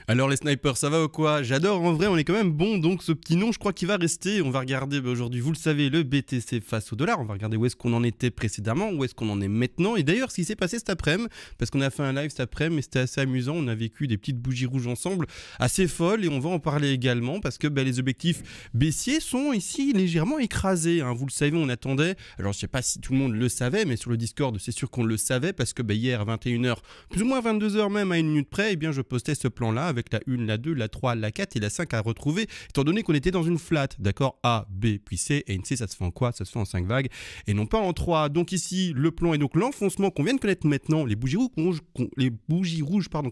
Alors les snipers, ça va ou quoi? J'adore, en vrai on est quand même bon, donc ce petit nom je crois qu'il va rester. On va regarder aujourd'hui, vous le savez, le BTC face au dollar. On va regarder où est-ce qu'on en était précédemment, où est-ce qu'on en est maintenant. Et d'ailleurs ce qui s'est passé cet après-midi, parce qu'on a fait un live cet après-midi et c'était assez amusant. On a vécu des petites bougies rouges ensemble, assez folles, et on va en parler également parce que les objectifs baissiers sont ici légèrement écrasés, hein. Vous le savez, on attendait, alors je sais pas si tout le monde le savait, mais sur le Discord c'est sûr qu'on le savait parce que hier à 21h, plus ou moins 22h même à une minute près, eh bien je postais ce plan là avec la 1, la 2, la 3, la 4 et la 5 à retrouver, étant donné qu'on était dans une flat, d'accord, A, B, puis C, et une C, ça se fait en quoi? Ça se fait en 5 vagues, et non pas en 3. Donc ici, le plan est donc l'enfoncement qu'on vient de connaître maintenant, les bougies rouges qu'on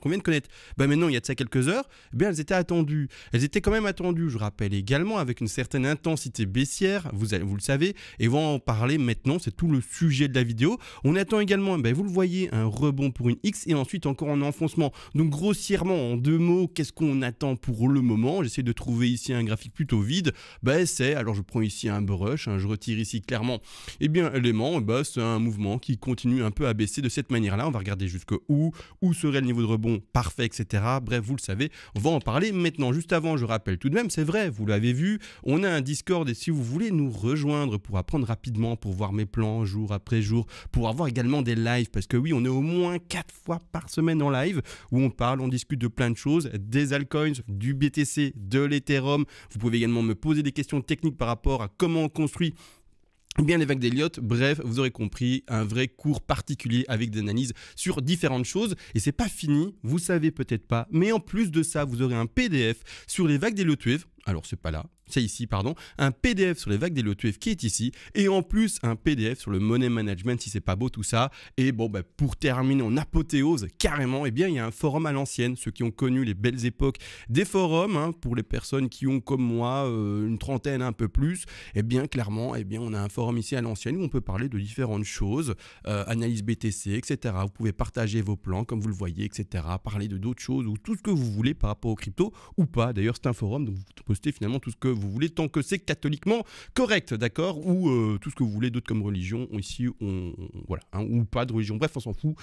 vient de connaître, maintenant il y a de ça quelques heures, eh bien elles étaient attendues. Elles étaient quand même attendues, je rappelle également, avec une certaine intensité baissière, vous le savez, et on va en parler maintenant, c'est tout le sujet de la vidéo. On attend également, vous le voyez, un rebond pour une X, et ensuite encore un enfoncement. Donc grossièrement, en deux mots, qu'est-ce qu'on attend pour le moment? J'essaie de trouver ici un graphique plutôt vide. Alors je prends ici un brush, je retire ici clairement, l'élément, c'est un mouvement qui continue un peu à baisser de cette manière-là. On va regarder où serait le niveau de rebond parfait, etc. Bref, vous le savez, on va en parler maintenant. Juste avant, je rappelle tout de même, c'est vrai, vous l'avez vu, on a un Discord et si vous voulez nous rejoindre pour apprendre rapidement, pour voir mes plans jour après jour, pour avoir également des lives, parce que oui, on est au moins 4 fois par semaine en live où on parle, on discute de plein de choses, des altcoins, du BTC, de l'Ethereum. Vous pouvez également me poser des questions techniques par rapport à comment on construit les vagues d'Elliott. Bref, vous aurez compris, un vrai cours particulier avec des analyses sur différentes choses. Et c'est pas fini, vous savez peut-être pas, mais en plus de ça, vous aurez un PDF sur les vagues d'Elliott Wave. Alors c'est pas là, c'est ici, pardon, un PDF sur les vagues d'Elliott Wave qui est ici, et en plus un PDF sur le money management, si c'est pas beau tout ça. Et pour terminer en apothéose carrément, il y a un forum à l'ancienne, ceux qui ont connu les belles époques des forums, pour les personnes qui ont comme moi une trentaine, un peu plus, clairement, on a un forum ici à l'ancienne où on peut parler de différentes choses, analyse BTC, etc. Vous pouvez partager vos plans comme vous le voyez, etc. Parler de d'autres choses ou tout ce que vous voulez par rapport aux cryptos ou pas. D'ailleurs, c'est un forum, donc vous postez finalement tout ce que vous voulez tant que c'est catholiquement correct, d'accord, ou tout ce que vous voulez d'autre comme religion. Ici, ou pas de religion. Bref, on s'en fout.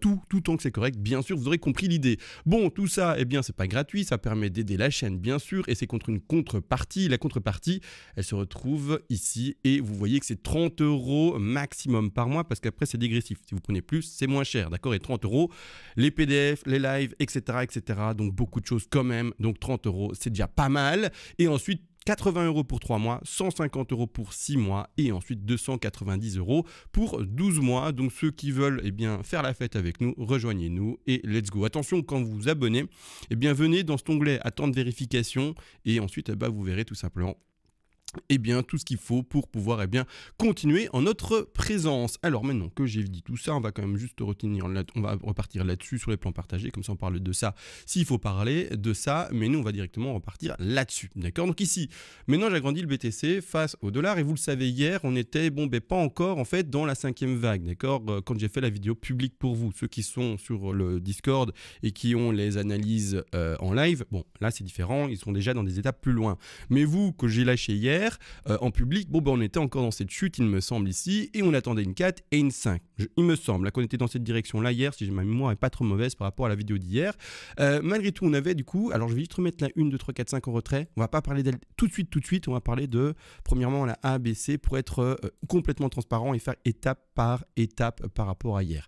Tout tant que c'est correct, bien sûr, vous aurez compris l'idée. Bon, tout ça, c'est pas gratuit, ça permet d'aider la chaîne, bien sûr, et c'est contre une contrepartie. La contrepartie, elle se retrouve ici, et vous voyez que c'est 30 € maximum par mois, parce qu'après, c'est dégressif. Si vous prenez plus, c'est moins cher, d'accord, et 30 €, les PDF, les lives, etc., etc. Donc, beaucoup de choses quand même. Donc, 30 €, c'est déjà pas mal. Et ensuite, 80 € pour 3 mois, 150 € pour 6 mois et ensuite 290 € pour 12 mois. Donc ceux qui veulent faire la fête avec nous, rejoignez-nous et let's go. Attention, quand vous vous abonnez, venez dans cet onglet attente vérification et ensuite vous verrez tout simplement tout ce qu'il faut pour pouvoir continuer en notre présence. Alors maintenant que j'ai dit tout ça, on va quand même juste retenir là, on va repartir là-dessus sur les plans partagés, comme ça on parle de ça s'il faut parler de ça, mais nous on va directement repartir là-dessus, d'accord? Donc ici, maintenant j'agrandis le BTC face au dollar et vous le savez, hier on était pas encore en fait dans la 5e vague, d'accord? Quand j'ai fait la vidéo publique pour vous, ceux qui sont sur le Discord et qui ont les analyses en live, bon là c'est différent, ils sont déjà dans des étapes plus loin, mais vous que j'ai lâché hier en public, on était encore dans cette chute, il me semble ici, et on attendait une 4 et une 5. Il me semble qu'on était dans cette direction-là hier, si ma mémoire n'est pas trop mauvaise par rapport à la vidéo d'hier. Malgré tout, on avait du coup, alors je vais juste remettre la 1, 2, 3, 4, 5 en retrait. On va pas parler d'elle tout de suite, on va parler de, premièrement, la A, B, C pour être complètement transparent et faire étape par étape par rapport à hier.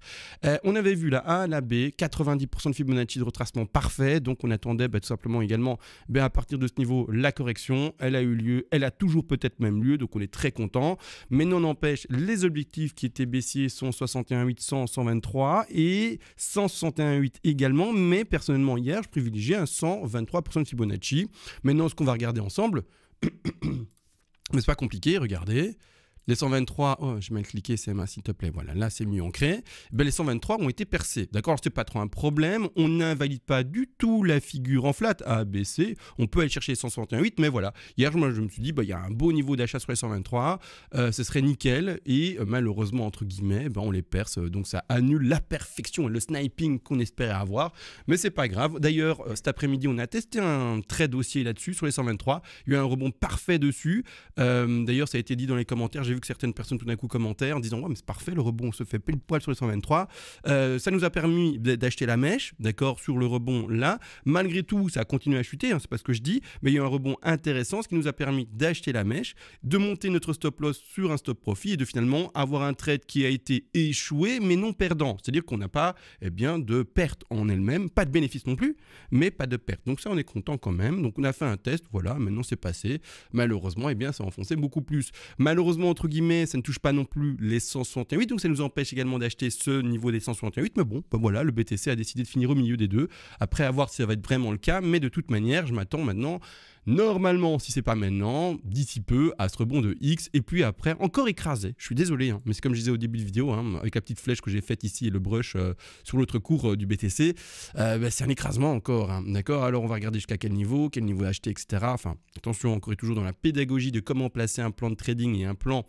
On avait vu la A, la B, 90% de Fibonacci de retracement parfait, donc on attendait tout simplement également à partir de ce niveau la correction, elle a eu lieu, elle a toujours peut-être même lieu, donc on est très content, mais non n'empêche, les objectifs qui étaient baissiers sont 61,8, 100, 123 et 161,8 également, mais personnellement hier je privilégiais un 123% de Fibonacci. Maintenant ce qu'on va regarder ensemble, mais c'est pas compliqué, regardez. Les 123, oh j'ai mal cliqué CMA s'il te plaît, voilà, là c'est mieux ancré. Les 123 ont été percés, d'accord, c'est pas trop un problème, on n'invalide pas du tout la figure en flat A, B, C, on peut aller chercher les 161,8, mais voilà, hier moi, je me suis dit, il y a un beau niveau d'achat sur les 123, ce serait nickel, et malheureusement, entre guillemets, on les perce, donc ça annule la perfection et le sniping qu'on espérait avoir, mais c'est pas grave. D'ailleurs, cet après-midi, on a testé un trade dossier là-dessus, sur les 123, il y a eu un rebond parfait dessus, d'ailleurs ça a été dit dans les commentaires, j'ai vu vu que certaines personnes tout d'un coup commentaient en disant ouais, mais c'est parfait, le rebond se fait pile poil sur les 123. Ça nous a permis d'acheter la mèche, d'accord, sur le rebond là. Malgré tout, ça a continué à chuter, hein, c'est pas ce que je dis, mais il y a eu un rebond intéressant, ce qui nous a permis d'acheter la mèche, de monter notre stop loss sur un stop profit et de finalement avoir un trade qui a été échoué mais non perdant. C'est-à-dire qu'on n'a pas de perte en elle-même, pas de bénéfice non plus, mais pas de perte. Donc ça, on est content quand même. Donc on a fait un test, voilà, maintenant c'est passé. Malheureusement, ça a enfoncé beaucoup plus. Malheureusement, entre guillemets, ça ne touche pas non plus les 168, donc ça nous empêche également d'acheter ce niveau des 168. Mais bon, voilà, le BTC a décidé de finir au milieu des deux. Après, à voir si ça va être vraiment le cas, mais de toute manière, je m'attends maintenant, normalement, si c'est pas maintenant, d'ici peu, à ce rebond de X, et puis après, encore écrasé. Je suis désolé, hein, mais c'est comme je disais au début de vidéo, hein, avec la petite flèche que j'ai faite ici et le brush sur l'autre cours du BTC, c'est un écrasement encore, hein, d'accord. Alors on va regarder jusqu'à quel niveau acheter, etc. Enfin, attention, encore et toujours dans la pédagogie de comment placer un plan de trading et un plan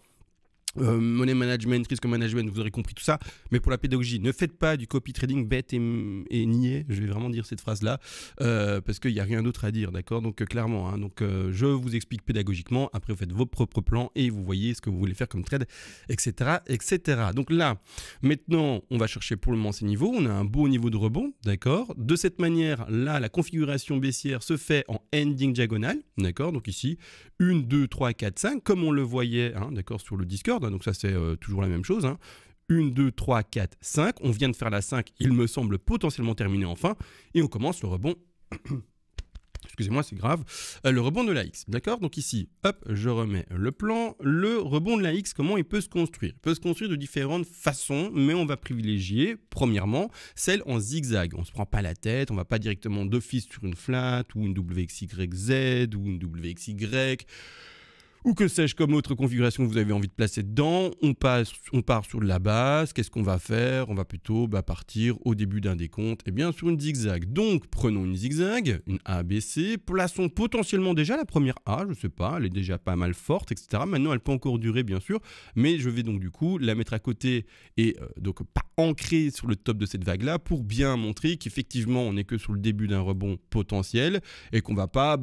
money management, risk management, vous aurez compris tout ça, mais pour la pédagogie, ne faites pas du copy trading bête et niais, je vais vraiment dire cette phrase là, parce qu'il n'y a rien d'autre à dire, d'accord, donc clairement, hein, donc je vous explique pédagogiquement, après vous faites vos propres plans et vous voyez ce que vous voulez faire comme trade, etc., etc. Donc là, maintenant, on va chercher pour le moment ces niveaux, on a un beau niveau de rebond, d'accord, de cette manière, là, la configuration baissière se fait en ending diagonale, d'accord, donc ici, 1, 2, 3, 4, 5, comme on le voyait, hein, d'accord, sur le Discord, donc ça c'est toujours la même chose, hein. 1, 2, 3, 4, 5, on vient de faire la 5, il me semble potentiellement terminé enfin, et on commence le rebond, excusez-moi c'est grave, le rebond de la X, d'accord. Donc ici, hop, je remets le plan, le rebond de la X, comment il peut se construire? Il peut se construire de différentes façons, mais on va privilégier, premièrement, celle en zigzag, on ne se prend pas la tête, on ne va pas directement d'office sur une flat, ou une WXYZ, ou une WXY, ou que sais-je comme autre configuration que vous avez envie de placer dedans. On part sur de la base. Qu'est-ce qu'on va faire? On va plutôt partir au début d'un décompte, et bien sur une zigzag. Donc prenons une zigzag, une ABC, plaçons potentiellement déjà la première A, je sais pas, elle est déjà pas mal forte, etc. Maintenant elle peut encore durer bien sûr, mais je vais donc du coup la mettre à côté et donc pas ancrée sur le top de cette vague là pour bien montrer qu'effectivement on n'est que sur le début d'un rebond potentiel et qu'on va pas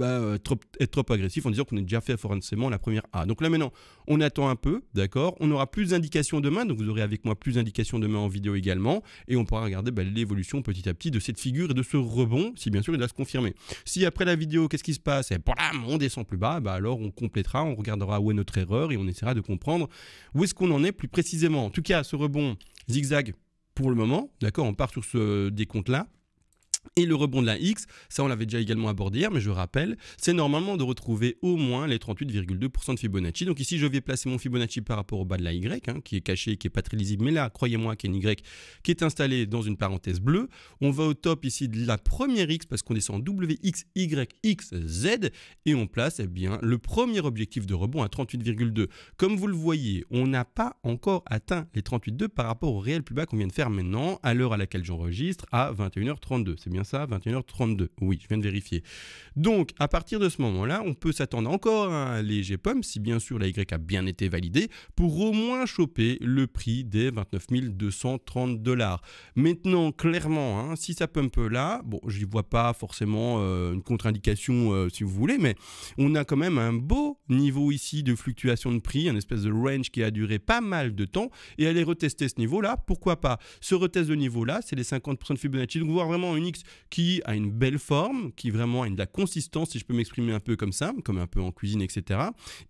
être trop agressif en disant qu'on est déjà fait forcément la première A. Donc là maintenant on attend un peu, d'accord, on aura plus d'indications demain, donc vous aurez avec moi plus d'indications demain en vidéo également et on pourra regarder l'évolution petit à petit de cette figure et de ce rebond si bien sûr il va se confirmer. Si après la vidéo qu'est-ce qui se passe et blam, on descend plus bas, alors on complétera, on regardera où est notre erreur et on essaiera de comprendre où est-ce qu'on en est plus précisément. En tout cas ce rebond zigzag pour le moment, d'accord, on part sur ce décompte là. Et le rebond de la X, ça on l'avait déjà également abordé hier, mais je rappelle, c'est normalement de retrouver au moins les 38,2% de Fibonacci. Donc ici, je vais placer mon Fibonacci par rapport au bas de la Y, hein, qui est caché, qui n'est pas très lisible, mais là, croyez-moi qu'il y a une Y qui est installée dans une parenthèse bleue. On va au top ici de la première X, parce qu'on descend WXYXZ, et on place bien le premier objectif de rebond à 38,2. Comme vous le voyez, on n'a pas encore atteint les 38,2 par rapport au réel plus bas qu'on vient de faire maintenant, à l'heure à laquelle j'enregistre, à 21h32. C'est bien ça, 21h32, oui, je viens de vérifier. Donc, à partir de ce moment-là, on peut s'attendre encore à un léger pump, si bien sûr la Y a bien été validée, pour au moins choper le prix des 29 230 $. Maintenant, clairement, hein, si ça pump là, bon, je n'y vois pas forcément une contre-indication si vous voulez, mais on a quand même un beau niveau ici de fluctuation de prix, un espèce de range qui a duré pas mal de temps, et aller retester ce niveau-là, pourquoi pas? Ce retest de niveau-là, c'est les 50% de Fibonacci, donc voir vraiment une X qui a une belle forme, qui vraiment a de la consistance, si je peux m'exprimer un peu comme ça, comme un peu en cuisine, etc.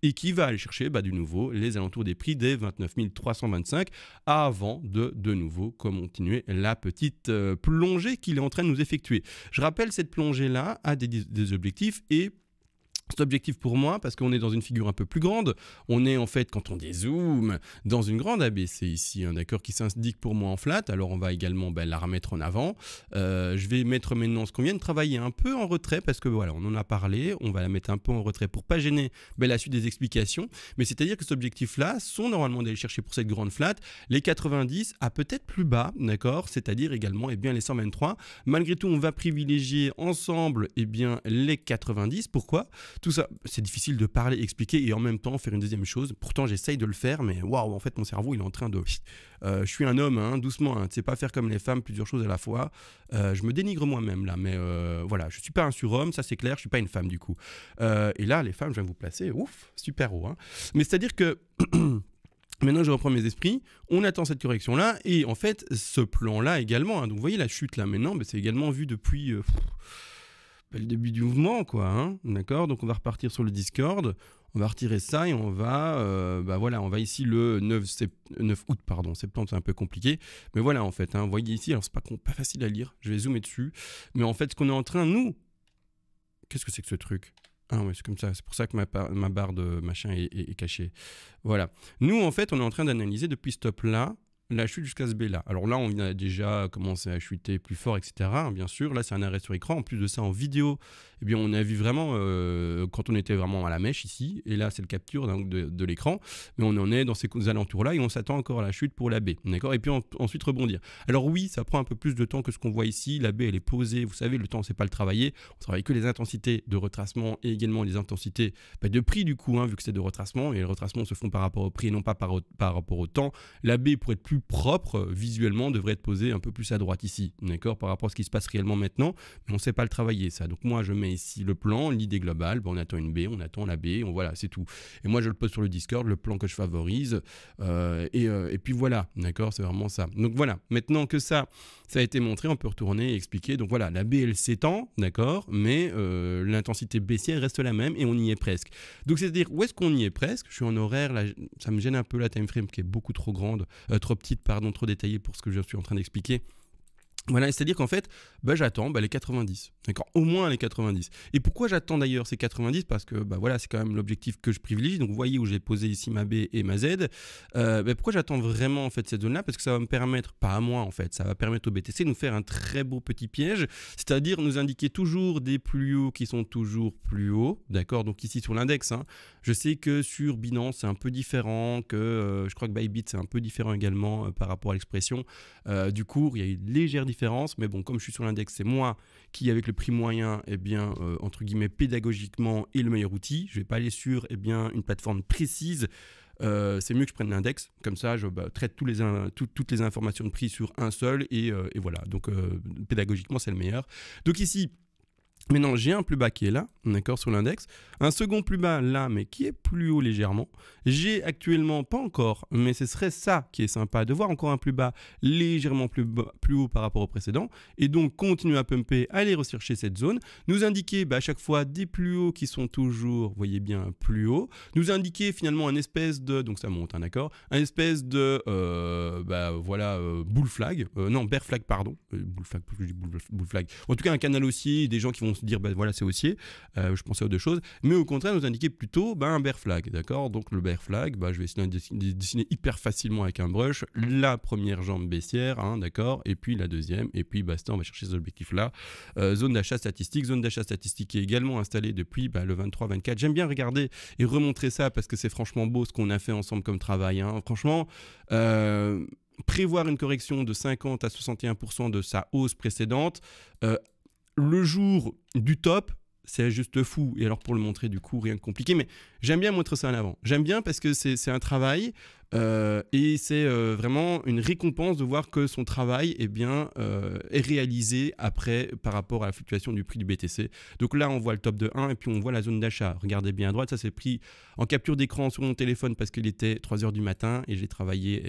Et qui va aller chercher de nouveau les alentours des prix des 29 325 avant de nouveau continuer la petite plongée qu'il est en train de nous effectuer. Je rappelle, cette plongée-là a des objectifs et cet objectif pour moi, parce qu'on est dans une figure un peu plus grande, on est en fait, quand on dézoome, dans une grande ABC ici, hein, d'accord, qui s'indique pour moi en flat. Alors on va également la remettre en avant. Je vais mettre maintenant ce qu'on vient de travailler un peu en retrait, parce que voilà, on en a parlé, on va la mettre un peu en retrait pour pas gêner la suite des explications. Mais c'est-à-dire que cet objectif-là sont normalement d'aller chercher pour cette grande flat les 90 à peut-être plus bas, d'accord, c'est-à-dire également les 123. Malgré tout, on va privilégier ensemble les 90. Pourquoi ? Tout ça, c'est difficile de parler, expliquer et en même temps faire une deuxième chose. Pourtant, j'essaye de le faire, mais waouh, en fait, mon cerveau, il est en train de... je suis un homme, hein, doucement, hein, tu sais pas faire comme les femmes, plusieurs choses à la fois. Je me dénigre moi-même, là, mais voilà, je suis pas un surhomme, ça c'est clair, je suis pas une femme, du coup. Et là, les femmes, je viens vous placer, ouf, super haut. Hein. Mais c'est-à-dire que... Maintenant, je reprends mes esprits. On attend cette correction-là. Et en fait, ce plan-là également. Hein, donc, vous voyez la chute là maintenant, bah, c'est également vu depuis le début du mouvement, quoi. Hein, d'accord. Donc, on va repartir sur le Discord. On va retirer ça et on va, voilà, on va ici le 9 août, pardon. Septembre, c'est un peu compliqué. Mais voilà, en fait, hein, vous voyez ici, alors c'est pas facile à lire. Je vais zoomer dessus. Mais en fait, ce qu'on est en train, nous... Qu'est-ce que c'est que ce truc? Ah ouais, c'est comme ça. C'est pour ça que ma barre de machin est cachée. Voilà. Nous, en fait, on est en train d'analyser depuis ce top-là la chute jusqu'à ce B-là. Alors là, on a déjà commencé à chuter plus fort, etc. Hein, bien sûr. Là, c'est un arrêt sur écran. En plus de ça, en vidéo, eh bien, on a vu vraiment quand on était vraiment à la mèche ici. Et là, c'est le capture donc, de l'écran. Mais on en est dans ces alentours-là et on s'attend encore à la chute pour la B. D'accord. Et puis ensuite rebondir. Alors oui, ça prend un peu plus de temps que ce qu'on voit ici. La B, elle est posée. Vous savez, le temps, c'est pas le travailler. On travaille que les intensités de retracement et également les intensités de prix du coup, hein, vu que c'est de retracement. Et les retracements se font par rapport au prix et non pas par rapport au temps. La B, pour être plus propre visuellement, devrait être posée un peu plus à droite ici, d'accord, par rapport à ce qui se passe réellement maintenant, mais on ne sait pas le travailler ça. Donc moi je mets ici le plan, l'idée globale, on attend une B, on attend la B, voilà, c'est tout. Et moi je le pose sur le Discord, le plan que je favorise, et puis voilà, d'accord, c'est vraiment ça. Donc voilà, maintenant que ça a été montré, on peut retourner et expliquer. Donc voilà, la B elle s'étend, d'accord, mais l'intensité baissière reste la même et on y est presque. Donc c'est-à-dire où est-ce qu'on y est presque? Je suis en horaire, là, ça me gêne un peu la time frame qui est beaucoup trop grande, trop petite, pardon, trop détaillée pour ce que je suis en train d'expliquer. Voilà, c'est-à-dire qu'en fait, j'attends les 90, d'accord, au moins les 90. Et pourquoi j'attends d'ailleurs ces 90? Parce que voilà, c'est quand même l'objectif que je privilégie. Donc vous voyez où j'ai posé ici ma B et ma Z. Pourquoi j'attends vraiment en fait cette zone-là? Parce que ça va me permettre, pas à moi en fait, ça va permettre au BTC de nous faire un très beau petit piège, c'est-à-dire nous indiquer toujours des plus hauts qui sont toujours plus hauts, d'accord. Donc ici sur l'index, hein, je sais que sur Binance c'est un peu différent, que je crois que Bybit c'est un peu différent également par rapport à l'expression du cours. Il y a une légère différence, mais bon, comme je suis sur l'index, c'est moi qui, avec le prix moyen, entre guillemets, pédagogiquement, est le meilleur outil. Je ne vais pas aller sur une plateforme précise. C'est mieux que je prenne l'index, comme ça je traite toutes les informations de prix sur un seul et voilà, donc pédagogiquement c'est le meilleur. Donc ici, maintenant, j'ai un plus bas qui est là, d'accord, sur l'index. Un second plus bas là, mais qui est plus haut légèrement. J'ai actuellement, pas encore, mais ce serait ça qui est sympa, de voir encore un plus bas légèrement plus haut par rapport au précédent. Et donc, continuer à pumper, aller rechercher cette zone. Nous indiquer à chaque fois des plus hauts qui sont toujours, vous voyez bien, plus hauts. Nous indiquer finalement un espèce de, donc ça monte, hein, d'accord, un espèce de, voilà, bull flag, non, bear flag, pardon. Bull flag, je dis bull flag. En tout cas, un canal haussier, des gens qui vont se dire voilà, c'est haussier, je pensais aux deux choses, mais au contraire nous indiquer plutôt un bear flag, d'accord. Donc le bear flag, je vais essayer de dessiner hyper facilement avec un brush la première jambe baissière, hein, d'accord, et puis la deuxième, et puis basta, on va chercher cet objectif là. Zone d'achat statistique qui est également installée depuis le 23-24. J'aime bien regarder et remontrer ça parce que c'est franchement beau ce qu'on a fait ensemble comme travail, hein. Franchement, prévoir une correction de 50 à 61% de sa hausse précédente le jour du top, c'est juste fou. Et alors pour le montrer, du coup, rien de compliqué. Mais j'aime bien montrer ça en avant. J'aime bien parce que c'est un travail et c'est vraiment une récompense de voir que son travail est réalisé après par rapport à la fluctuation du prix du BTC. Donc là, on voit le top de 1 et puis on voit la zone d'achat. Regardez bien à droite, ça c'est pris en capture d'écran sur mon téléphone parce qu'il était 3h du matin et j'ai travaillé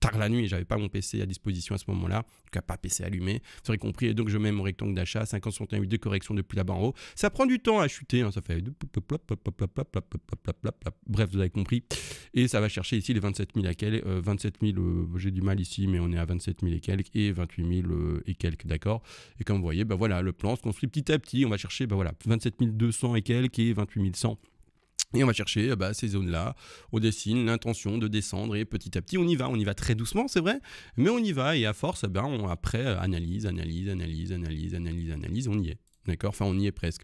tard la nuit et j'avais pas mon PC à disposition à ce moment-là. En tout cas, pas PC allumé, vous aurez compris. Et donc je mets mon rectangle d'achat, 50,68 de correction depuis là-bas en haut. Ça prend du temps à chuter, hein, ça fait bref, vous avez compris. Et ça va chercher ici les 27 000 à quelques, 27 000, j'ai du mal ici, mais on est à 27 000 et quelques et 28 000 et quelques, d'accord. Et comme vous voyez, voilà, le plan se construit petit à petit. On va chercher 27 200 et quelques et 28 100. Et on va chercher ces zones-là, on dessine l'intention de descendre et petit à petit on y va très doucement, c'est vrai, mais on y va et à force, après analyse, on y est, d'accord, enfin on y est presque,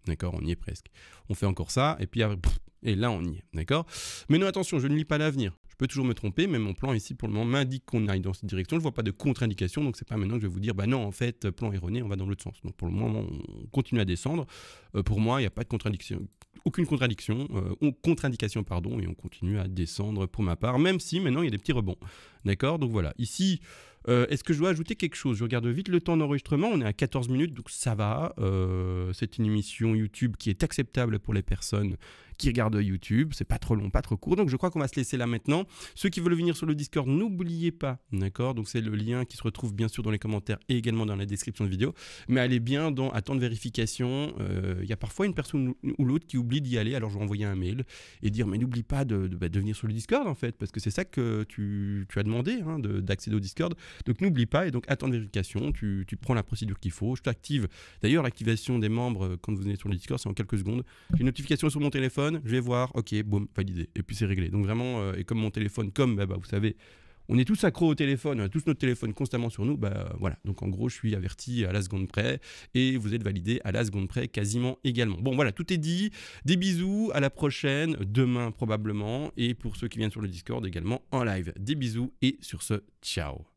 d'accord, on y est presque. On fait encore ça et puis et là on y est, d'accord. Mais non, attention, je ne lis pas l'avenir. Je peux toujours me tromper, mais mon plan ici pour le moment m'indique qu'on aille dans cette direction. Je ne vois pas de contre-indication, donc c'est pas maintenant que je vais vous dire non, en fait, plan erroné, on va dans l'autre sens. Donc pour le moment, on continue à descendre. Pour moi, il n'y a pas de contradiction, aucune contradiction, contre-indication, pardon, et on continue à descendre pour ma part, même si maintenant il y a des petits rebonds. D'accord, donc voilà. Ici, est-ce que je dois ajouter quelque chose? Je regarde vite le temps d'enregistrement, on est à 14 minutes, donc ça va. C'est une émission YouTube qui est acceptable pour les personnes qui regardent YouTube. C'est pas trop long, pas trop court. Donc je crois qu'on va se laisser là maintenant. Ceux qui veulent venir sur le Discord, n'oubliez pas, d'accord? Donc c'est le lien qui se retrouve bien sûr dans les commentaires et également dans la description de vidéo. Mais allez bien dans attendre vérification. Il y a parfois une personne ou l'autre qui oublie d'y aller. Alors je vais envoyer un mail et dire mais n'oublie pas de venir sur le Discord en fait, parce que c'est ça que tu as demandé, hein, d'accéder au Discord. Donc n'oublie pas et donc attendre vérification. Tu prends la procédure qu'il faut. Je t'active. D'ailleurs l'activation des membres quand vous venez sur le Discord, c'est en quelques secondes. J'ai une notification sur mon téléphone. Je vais voir. Ok, boum, validé. Et puis c'est réglé. Donc vraiment, et comme mon téléphone, vous savez, on est tous accros au téléphone, on a tous notre téléphone constamment sur nous, voilà. Donc en gros, je suis averti à la seconde près et vous êtes validé à la seconde près quasiment également. Bon voilà, tout est dit. Des bisous, à la prochaine, demain probablement. Et pour ceux qui viennent sur le Discord également en live, des bisous et sur ce, ciao.